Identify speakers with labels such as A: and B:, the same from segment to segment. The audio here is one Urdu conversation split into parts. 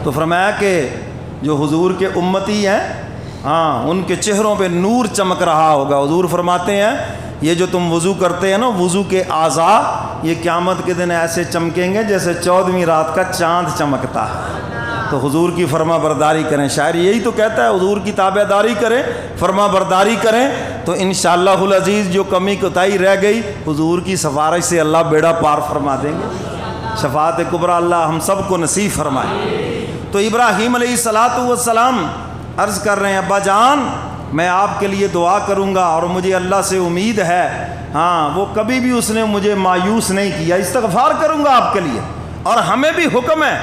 A: تو فرمایا کہ جو حضور کے امتی ہیں ہاں ان کے چہروں پہ نور چمک رہا ہوگا. حضور فرماتے ہیں یہ جو تم وضو کرتے ہیں نا وضو کے اعضاء یہ قیامت کے دن ایسے چمکیں گے جیسے 14ویں رات کا چاند چمکتا ہے. تو حضور کی فرما برداری کریں. شاعر یہی تو کہتا ہے حضور کی تابع داری کریں فرما برداری کریں تو انشاءاللہ العزیز جو کمی کوتاہی رہ گئی حضور کی سفارش سے اللہ بیڑا پار فرما دیں گے. شفاعت کبریٰ اللہ ہم سب کو نصیب فرمائے. تو ابراہیم علیہ السلام عرض کر رہے ہیں ابا جان میں آپ کے لیے دعا کروں گا اور مجھے اللہ سے امید ہے ہاں وہ کبھی بھی اس نے مجھے مایوس نہیں کیا. استغفار کروں گا آپ کے لیے. اور ہمیں بھی حکم ہے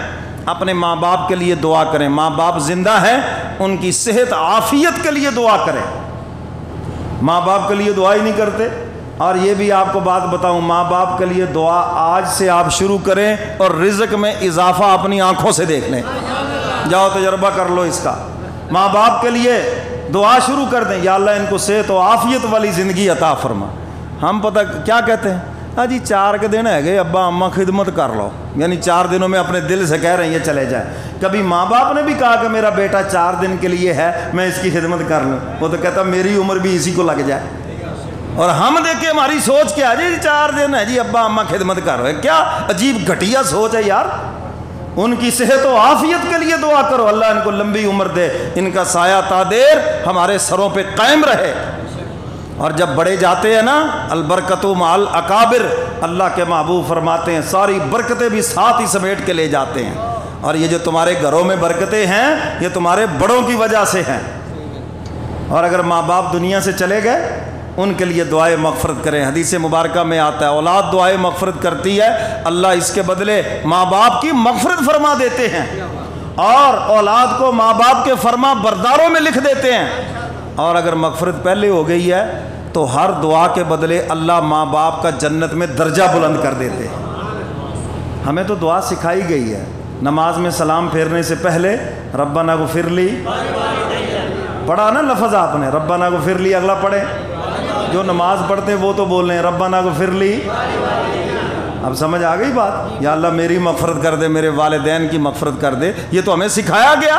A: اپنے ماں باپ کے لیے دعا کریں. ماں باپ زندہ ہیں ان کی صحت عافیت کے لیے دعا کریں. ماں باپ کے لیے دعا ہی نہیں کرتے. اور یہ بھی آپ کو بات بتاؤں ماں باپ کے لیے دعا آج سے آپ شروع کریں اور رزق میں اضافہ اپنی آنکھوں سے دیکھ لیں. جاؤ تجربہ کر لو اس کا. ماں باپ کے لیے دعا شروع کر دیں یا اللہ ان کو صحت و عافیت والی زندگی عطا فرما. ہم پتہ کیا کہتے ہیں ہاں جی 4 کے دن ہے گئے ابا اماں خدمت کر لو یعنی 4 دنوں میں اپنے دل سے کہہ رہے ہیں یہ چلے جائے. کبھی ماں باپ نے بھی کہا کہ میرا بیٹا 4 دن کے لیے ہے میں اس کی خدمت کر لوں. وہ تو کہتا میری عمر بھی اسی کو لگ جائے. اور ہم دیکھیں ہماری سوچ کیا جی 4 دن ہے جی ابا اماں خدمت کر رہے. کیا عجیب گھٹیا سوچ ہے یار. ان کی صحت و عافیت کے لیے دعا کرو اللہ ان کو لمبی عمر دے ان کا سایہ تا دیر ہمارے سروں پہ قائم رہے. اور جب بڑے جاتے ہیں نا البرکت مع الاکابر اللہ کے محبوب فرماتے ہیں ساری برکتیں بھی ساتھ ہی سمیٹ کے لے جاتے ہیں. اور یہ جو تمہارے گھروں میں برکتیں ہیں یہ تمہارے بڑوں کی وجہ سے ہیں. اور اگر ماں باپ دنیا سے چلے گئے ان کے لیے دعائے مغفرت کریں. حدیث مبارکہ میں آتا ہے اولاد دعائے مغفرت کرتی ہے اللہ اس کے بدلے ماں باپ کی مغفرت فرما دیتے ہیں اور اولاد کو ماں باپ کے فرما برداروں میں لکھ دیتے ہیں. اور اگر مغفرت پہلے ہو گئی ہے تو ہر دعا کے بدلے اللہ ماں باپ کا جنت میں درجہ بلند کر دیتے ہیں. ہمیں تو دعا سکھائی گئی ہے نماز میں سلام پھیرنے سے پہلے ربنا اغفر لی پڑھا نا لفظ آپ نے ربنا اغفر لی. اگلا پڑھیں جو نماز پڑھتے ہیں وہ تو بول رہے ہیں ربنا اغفر لی. اب سمجھ آ گئی بات. یا اللہ میری مغفرت کر دے میرے والدین کی مغفرت کر دے. یہ تو ہمیں سکھایا گیا.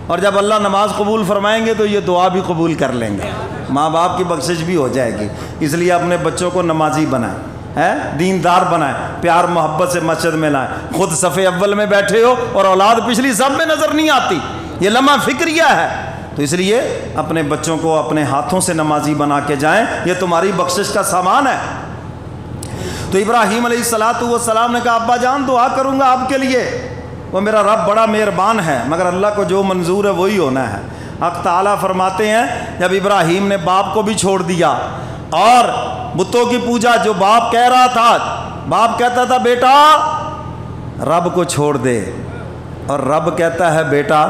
A: اور جب اللہ نماز قبول فرمائیں گے تو یہ دعا بھی قبول کر لیں گے. ماں باپ کی بخشش بھی ہو جائے گی. اس لیے اپنے بچوں کو نمازی بنائیں دیندار بنائیں پیار محبت سے مسجد میں لائیں. خود صف اول میں بیٹھے ہو اور اولاد پچھلی صف میں نظر نہیں آتی یہ لمحہ فکریہ ہے. تو اس لیے اپنے بچوں کو اپنے ہاتھوں سے نمازی بنا کے جائیں یہ تمہاری بخشش کا سامان ہے. تو ابراہیم علیہ السلام نے کہا ابا جان دعا کروں گا آپ کے لیے وہ میرا رب بڑا مہربان ہے مگر اللہ کو جو منظور ہے وہی ہونا ہے. حق تعالیٰ فرماتے ہیں جب ابراہیم نے باپ کو بھی چھوڑ دیا اور بتوں کی پوجا جو باپ کہہ رہا تھا باپ کہتا تھا بیٹا رب کو چھوڑ دے اور رب کہتا ہے بیٹا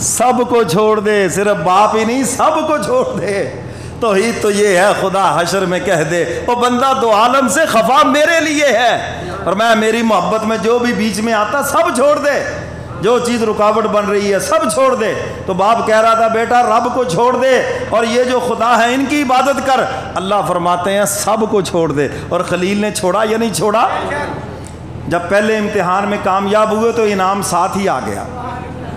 A: سب کو چھوڑ دے. صرف باپ ہی نہیں سب کو چھوڑ دے. توحید تو یہ ہے خدا حشر میں کہہ دے وہ بندہ دو عالم سے خفا میرے لیے ہے اور میں میری محبت میں جو بھی بیچ میں آتا سب چھوڑ دے. جو چیز رکاوٹ بن رہی ہے سب چھوڑ دے. تو باپ کہہ رہا تھا بیٹا رب کو چھوڑ دے اور یہ جو خدا ہے ان کی عبادت کر. اللہ فرماتے ہیں سب کو چھوڑ دے. اور خلیل نے چھوڑا یا نہیں چھوڑا. جب پہلے امتحان میں کامیاب ہوئے تو انعام ساتھ ہی آ گیا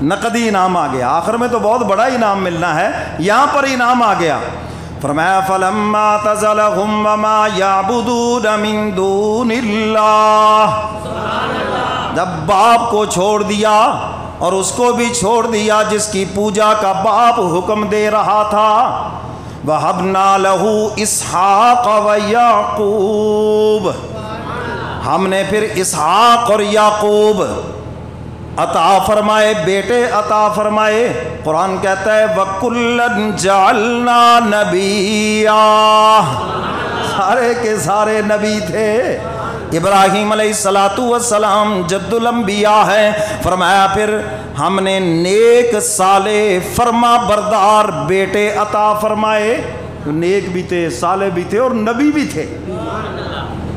A: نقدی انعام آ گیا. آخر میں تو بہت بڑا انعام ملنا ہے یہاں پر انعام آ گیا. فرمایا فلما اعتزلهم وما يعبدون من دون اللہ. جب باپ کو چھوڑ دیا اور اس کو بھی چھوڑ دیا جس کی پوجا کا باپ حکم دے رہا تھا وَهَبْنَا لَهُ إِسْحَاقَ وَيَعْقُوبَ ہم نے پھر اسحاق اور یعقوب عطا فرمائے بیٹے عطا فرمائے. قرآن کہتا ہے وَكُلًّا جَعَلْنَا نَبِيًّا سارے کے سارے نبی تھے. ابراہیم علیہ السلام جد الانبیاء ہے. فرمایا پھر ہم نے نیک صالح فرما بردار بیٹے عطا فرمائے. نیک بھی تھے صالح بھی تھے اور نبی بھی تھے.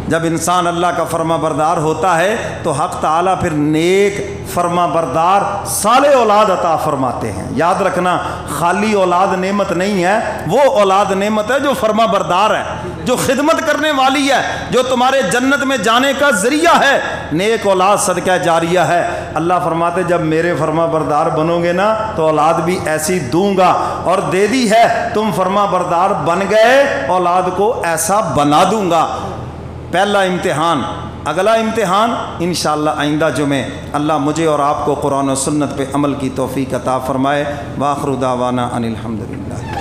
A: جب انسان اللہ کا فرما بردار ہوتا ہے تو حق تعالیٰ پھر نیک فرما بردار صالح اولاد عطا فرماتے ہیں. یاد رکھنا خالی اولاد نعمت نہیں ہے وہ اولاد نعمت ہے جو فرما بردار ہے جو خدمت کرنے والی ہے، جو تمہارے جنت میں جانے کا ذریعہ ہے، نیک اولاد صدقہ جاریہ ہے۔ اللہ فرماتے جب میرے فرما بردار بنو گے نا تو اولاد بھی ایسی دوں گا، اور دے دی ہے، تم فرما بردار بن گئے، اولاد کو ایسا بنا دوں گا۔ پہلا امتحان۔ اگلا امتحان انشاءاللہ آئندہ جمعے۔ اللہ مجھے اور آپ کو قرآن و سنت پہ عمل کی توفیق عطا فرمائے۔ وآخر دعوانا ان الحمدللہ۔